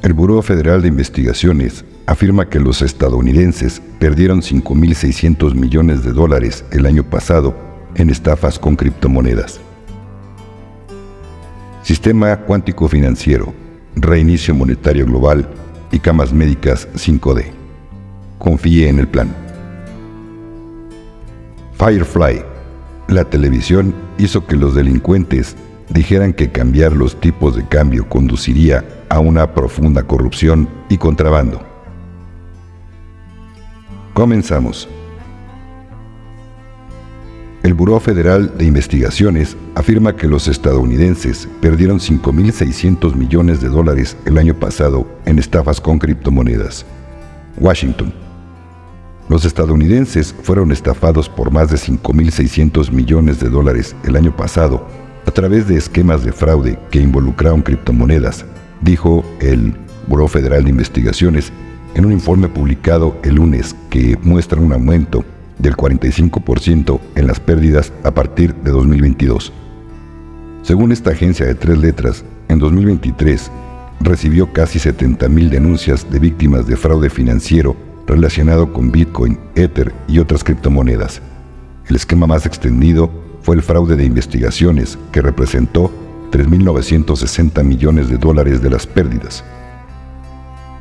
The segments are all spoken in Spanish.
El Buró Federal de Investigaciones afirma que los estadounidenses perdieron $5.600 millones el año pasado en estafas con criptomonedas. Sistema cuántico financiero, reinicio monetario global y camas médicas 5D. Confíe en el plan. Firefly, la televisión hizo que los delincuentes dijeran que cambiar los tipos de cambio conduciría a una profunda corrupción y contrabando. Comenzamos. El Buró Federal de Investigaciones afirma que los estadounidenses perdieron $5.600 millones el año pasado en estafas con criptomonedas. Washington. Los estadounidenses fueron estafados por más de $5.600 millones el año pasado a través de esquemas de fraude que involucraron criptomonedas, dijo el Buró Federal de Investigaciones en un informe publicado el lunes que muestra un aumento del 45% en las pérdidas a partir de 2022. Según esta agencia de 3 letras, en 2023 recibió casi 70,000 denuncias de víctimas de fraude financiero relacionado con Bitcoin, Ether y otras criptomonedas. El esquema más extendido fue el fraude de investigaciones, que representó $3.960 millones de las pérdidas.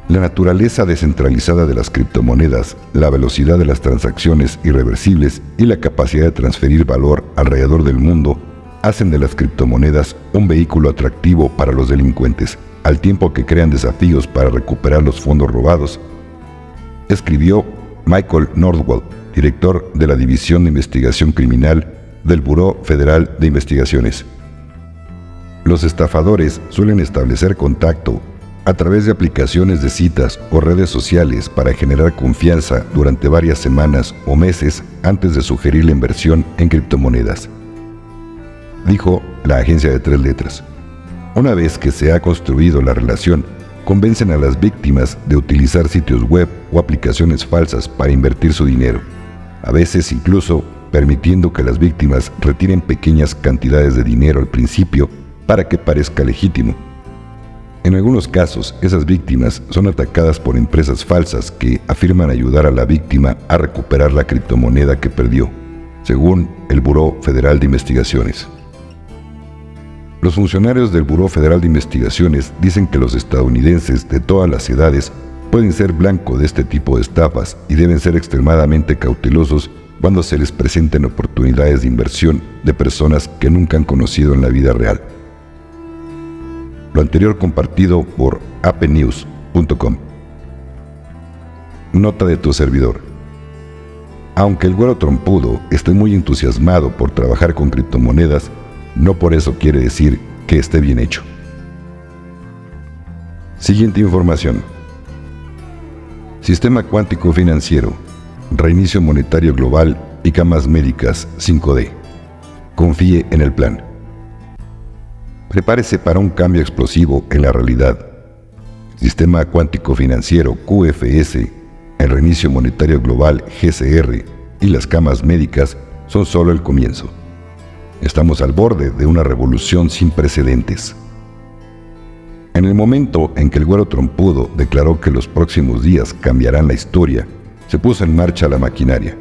La naturaleza descentralizada de las criptomonedas, la velocidad de las transacciones irreversibles y la capacidad de transferir valor alrededor del mundo hacen de las criptomonedas un vehículo atractivo para los delincuentes, al tiempo que crean desafíos para recuperar los fondos robados, escribió Michael Nordwall, director de la División de Investigación Criminal del Buró Federal de Investigaciones. Los estafadores suelen establecer contacto a través de aplicaciones de citas o redes sociales para generar confianza durante varias semanas o meses antes de sugerir la inversión en criptomonedas, dijo la agencia de 3 letras. Una vez que se ha construido la relación, convencen a las víctimas de utilizar sitios web o aplicaciones falsas para invertir su dinero, a veces incluso permitiendo que las víctimas retiren pequeñas cantidades de dinero al principio para que parezca legítimo. En algunos casos, esas víctimas son atacadas por empresas falsas que afirman ayudar a la víctima a recuperar la criptomoneda que perdió, según el Buró Federal de Investigaciones. Los funcionarios del Buró Federal de Investigaciones dicen que los estadounidenses de todas las edades pueden ser blanco de este tipo de estafas y deben ser extremadamente cautelosos cuando se les presenten oportunidades de inversión de personas que nunca han conocido en la vida real. Lo anterior compartido por apnews.com. Nota de tu servidor. Aunque el güero trompudo esté muy entusiasmado por trabajar con criptomonedas, no por eso quiere decir que esté bien hecho. Siguiente información. Sistema cuántico financiero, reinicio monetario global y camas médicas 5D. Confíe en el plan. Prepárese para un cambio explosivo en la realidad. Sistema cuántico financiero QFS, el reinicio monetario global GCR y las camas médicas son solo el comienzo. Estamos al borde de una revolución sin precedentes. En el momento en que el güero trompudo declaró que los próximos días cambiarán la historia, se puso en marcha la maquinaria.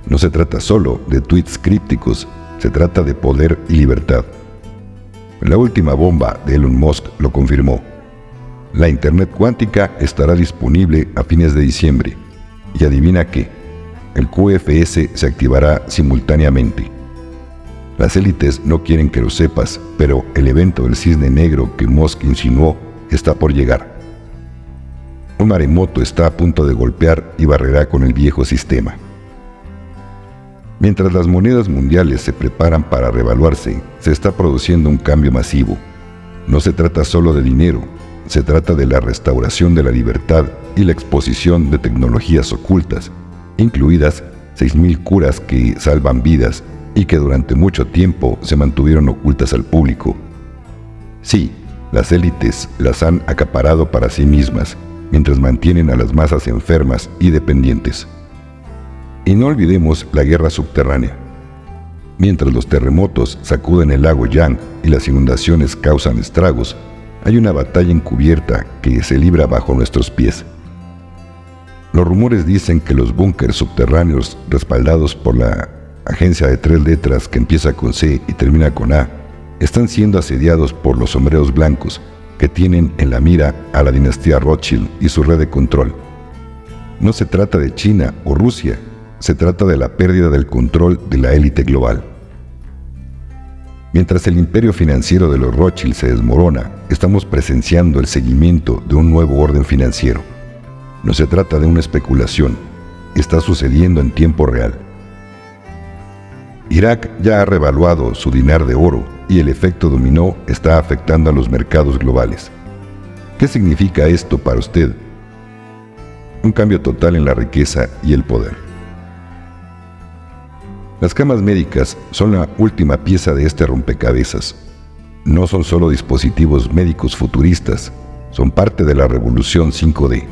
No se trata solo de tweets crípticos, se trata de poder y libertad. La última bomba de Elon Musk lo confirmó. La Internet cuántica estará disponible a fines de diciembre. Y adivina qué, el QFS se activará simultáneamente. Las élites no quieren que lo sepas, pero el evento del cisne negro que Musk insinuó está por llegar. Un maremoto está a punto de golpear y barrerá con el viejo sistema. Mientras las monedas mundiales se preparan para revaluarse, se está produciendo un cambio masivo. No se trata solo de dinero, se trata de la restauración de la libertad y la exposición de tecnologías ocultas, incluidas 6,000 curas que salvan vidas y que durante mucho tiempo se mantuvieron ocultas al público. Sí, las élites las han acaparado para sí mismas, mientras mantienen a las masas enfermas y dependientes. Y no olvidemos la guerra subterránea. Mientras los terremotos sacuden el lago Yang y las inundaciones causan estragos, Hay una batalla encubierta que se libra bajo nuestros pies. Los rumores dicen que los búnkers subterráneos respaldados por la agencia de 3 letras que empieza con C y termina con A están siendo asediados por los sombreros blancos que tienen en la mira a la dinastía Rothschild y su red de control. No se trata de China o Rusia, se trata de la pérdida del control de la élite global. Mientras el imperio financiero de los Rothschild se desmorona, estamos presenciando el seguimiento de un nuevo orden financiero. No se trata de una especulación, está sucediendo en tiempo real. Irak ya ha revaluado su dinar de oro y el efecto dominó está afectando a los mercados globales. ¿Qué significa esto para usted? Un cambio total en la riqueza y el poder. Las camas médicas son la última pieza de este rompecabezas. No son solo dispositivos médicos futuristas, son parte de la revolución 5D.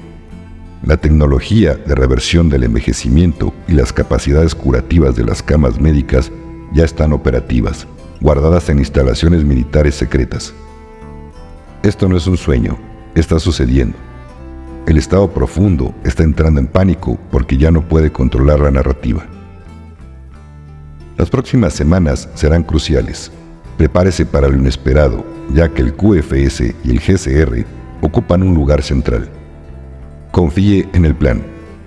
La tecnología de reversión del envejecimiento y las capacidades curativas de las camas médicas ya están operativas, guardadas en instalaciones militares secretas. Esto no es un sueño, está sucediendo. El Estado profundo está entrando en pánico porque ya no puede controlar la narrativa. Las próximas semanas serán cruciales. Prepárese para lo inesperado, ya que el QFS y el GCR ocupan un lugar central. Confíe en el plan,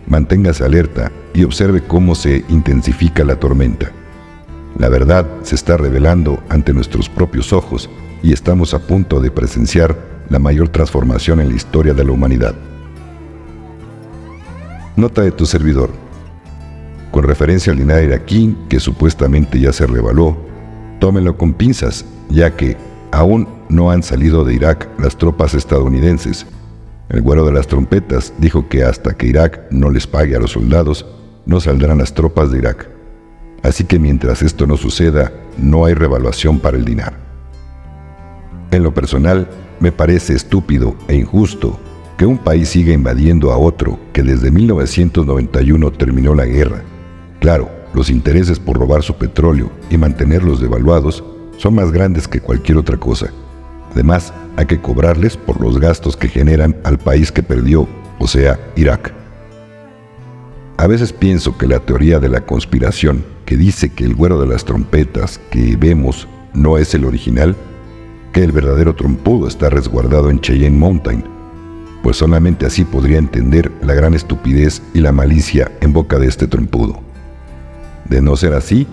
manténgase alerta y observe cómo se intensifica la tormenta. La verdad se está revelando ante nuestros propios ojos y estamos a punto de presenciar la mayor transformación en la historia de la humanidad. Nota de tu servidor. Con referencia al dinar iraquí, que supuestamente ya se revaluó, tómenlo con pinzas, ya que aún no han salido de Irak las tropas estadounidenses. El güero de las trompetas dijo que hasta que Irak no les pague a los soldados, no saldrán las tropas de Irak. Así que mientras esto no suceda, no hay revaluación para el dinar. En lo personal, me parece estúpido e injusto que un país siga invadiendo a otro que desde 1991 terminó la guerra. Claro, los intereses por robar su petróleo y mantenerlos devaluados son más grandes que cualquier otra cosa. Además, hay que cobrarles por los gastos que generan al país que perdió, o sea, Irak. A veces pienso que la teoría de la conspiración, que dice que el güero de las trompetas que vemos no es el original, que el verdadero trompudo está resguardado en Cheyenne Mountain, pues solamente así podría entender la gran estupidez y la malicia en boca de este trompudo. De no ser así,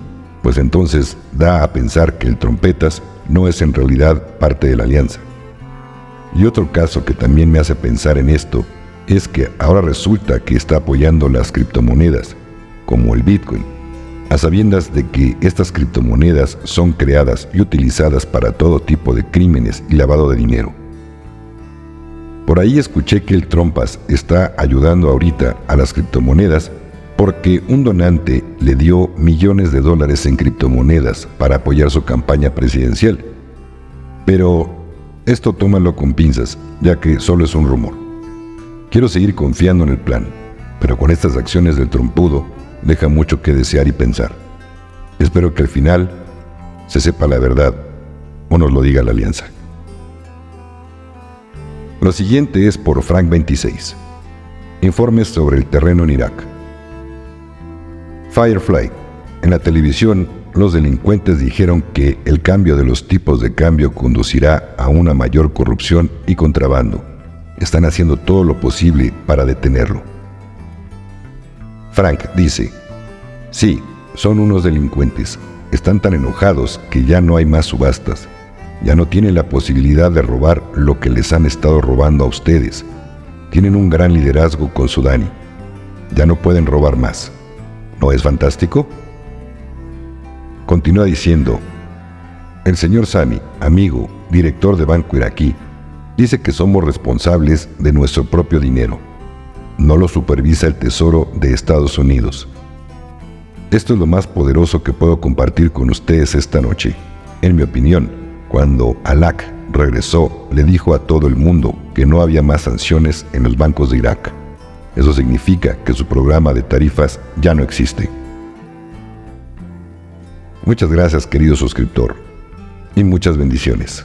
pues entonces da a pensar que el trompetas no es en realidad parte de la alianza. Y otro caso que también me hace pensar en esto es que ahora resulta que está apoyando las criptomonedas, como el Bitcoin, a sabiendas de que estas criptomonedas son creadas y utilizadas para todo tipo de crímenes y lavado de dinero. Por ahí escuché que el Trompas está ayudando ahorita a las criptomonedas porque un donante le dio millones de dólares en criptomonedas para apoyar su campaña presidencial. Pero esto tómalo con pinzas, ya que solo es un rumor. Quiero seguir confiando en el plan, pero con estas acciones del trompudo deja mucho que desear y pensar. Espero que al final se sepa la verdad o nos lo diga la alianza. Lo siguiente es por Frank 26. Informes sobre el terreno en Irak. Firefly. En la televisión, los delincuentes dijeron que el cambio de los tipos de cambio conducirá a una mayor corrupción y contrabando. Están haciendo todo lo posible para detenerlo. Frank dice: sí, son unos delincuentes. Están tan enojados que ya no hay más subastas. Ya no tienen la posibilidad de robar lo que les han estado robando a ustedes. Tienen un gran liderazgo con Sudani. Ya no pueden robar más. ¿No es fantástico? Continúa diciendo: el señor Sami, amigo, director de banco iraquí, dice que somos responsables de nuestro propio dinero. No lo supervisa el Tesoro de Estados Unidos. Esto es lo más poderoso que puedo compartir con ustedes esta noche. En mi opinión, cuando Alak regresó, le dijo a todo el mundo que no había más sanciones en los bancos de Irak. Eso significa que su programa de tarifas ya no existe. Muchas gracias, querido suscriptor, y muchas bendiciones.